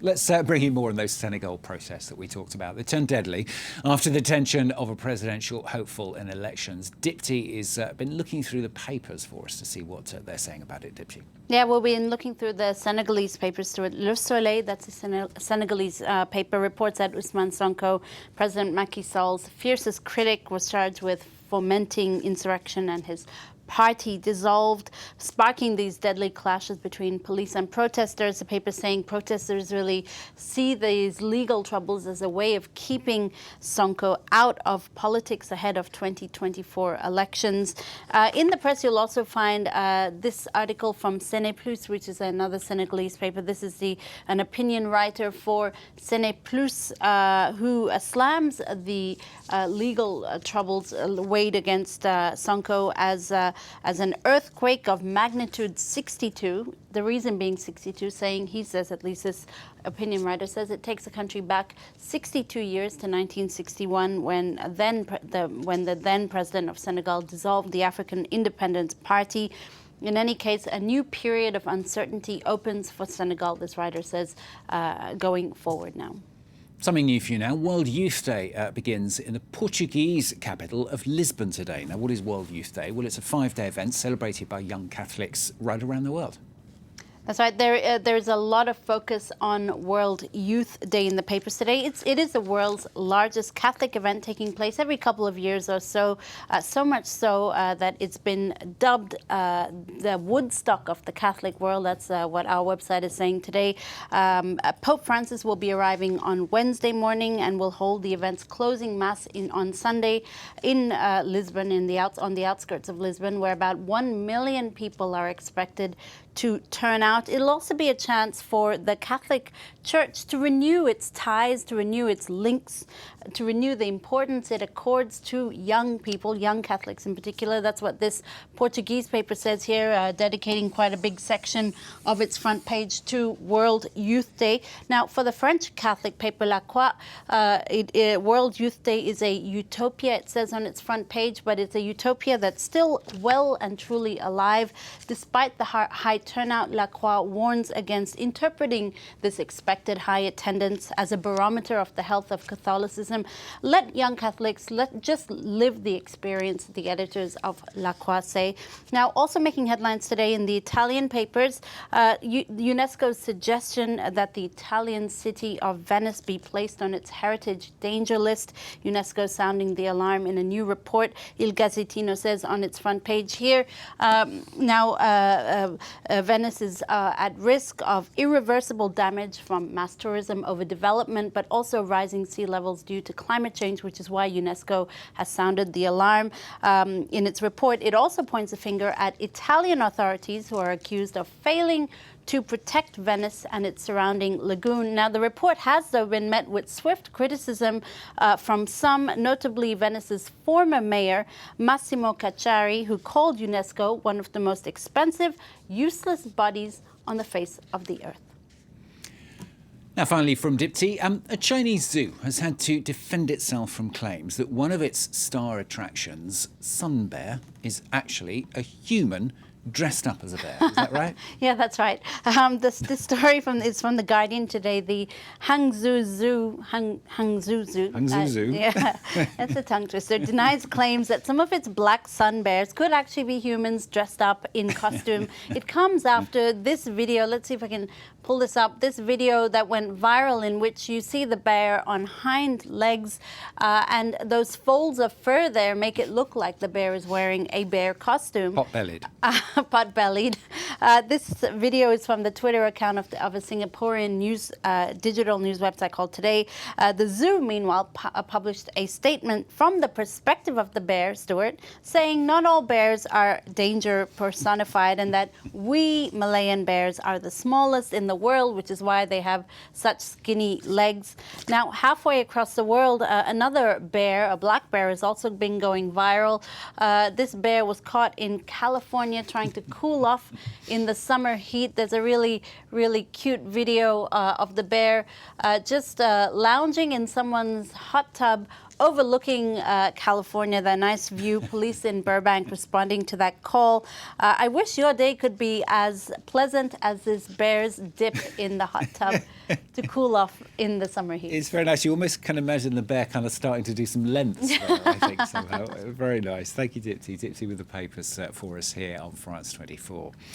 Let's bring in more on those Senegal protests that we talked about. They turned deadly after the detention of a presidential hopeful in elections. Dipti has been looking through the papers for us to see what they're saying about it, Dipti. Yeah, we've been looking through the Senegalese papers through it. Le Soleil, that's a Senegalese paper, reports that Ousmane Sonko, President Macky Sall's fiercest critic, was charged with fomenting insurrection and his party dissolved, sparking these deadly clashes between police and protesters. The paper saying protesters really see these legal troubles as a way of keeping Sonko out of politics ahead of 2024 elections. In the press, you'll also find this article from Sene Plus, which is another Senegalese paper. This is an opinion writer for Sene Plus who slams the legal troubles weighed against Sonko as an earthquake of magnitude 62. The reason being 62, saying, he says, at least this opinion writer says, it takes the country back 62 years to 1961 when the then president of Senegal dissolved the African Independence Party. In any case, a new period of uncertainty opens for Senegal, this writer says, going forward now. Something new for you now. World Youth Day begins in the Portuguese capital of Lisbon today. Now, what is World Youth Day? Well, it's a 5-day event celebrated by young Catholics right around the world. That's right. There's a lot of focus on World Youth Day in the papers today. It is the world's largest Catholic event, taking place every couple of years or so, so much so that it's been dubbed the Woodstock of the Catholic world. That's what our website is saying today. Pope Francis will be arriving on Wednesday morning and will hold the event's closing mass on Sunday in Lisbon, on the outskirts of Lisbon, where about 1 million people are expected to turn out. It'll also be a chance for the Catholic Church to renew its ties, to renew its links, to renew the importance it accords to young people, young Catholics in particular. That's what this Portuguese paper says here, dedicating quite a big section of its front page to World Youth Day. Now, for the French Catholic paper La Croix, World Youth Day is a utopia, it says on its front page, but it's a utopia that's still well and truly alive. Despite the high turnout, La Croix warns against interpreting this expected high attendance as a barometer of the health of Catholicism. Let young Catholics just live the experience, the editors of La Croix say. Now, also making headlines today in the Italian papers, UNESCO's suggestion that the Italian city of Venice be placed on its heritage danger list. UNESCO sounding the alarm in a new report, Il Gazzettino says on its front page here. Venice is at risk of irreversible damage from mass tourism, overdevelopment, but also rising sea levels due to climate change, which is why UNESCO has sounded the alarm. In its report, it also points a finger at Italian authorities who are accused of failing to protect Venice and its surrounding lagoon. Now, the report has, though, been met with swift criticism from some, notably Venice's former mayor, Massimo Cacciari, who called UNESCO one of the most expensive, useless bodies on the face of the earth. Now, finally, from Dipti, a Chinese zoo has had to defend itself from claims that one of its star attractions, Sun Bear, is actually a human dressed up as a bear. Is that right? Yeah, that's right. This story is from The Guardian today. The Hangzhou Zoo, yeah, that's a tongue twister, denies claims that some of its black sun bears could actually be humans dressed up in costume. It comes after this video. Let's see if I can pull this up. This video that went viral in which you see the bear on hind legs and those folds of fur there make it look like the bear is wearing a bear costume. Pot-bellied. Pot-bellied. This video is from the Twitter account of a Singaporean digital news website called Today. The zoo, meanwhile, published a statement from the perspective of the bear, Stuart, saying not all bears are danger personified and that we Malayan bears are the smallest in the world, which is why they have such skinny legs. Now, halfway across the world, another bear, a black bear, has also been going viral. This bear was caught in California trying to cool off in the summer heat. There's a really, really cute video of the bear just lounging in someone's hot tub overlooking California, the nice view, police in Burbank responding to that call. I wish your day could be as pleasant as this bear's dip in the hot tub to cool off in the summer heat. It's very nice. You almost can imagine the bear kind of starting to do some lengths there, I think, somehow. Very nice. Thank you, Dipti. Dipti with the papers for us here on France 24.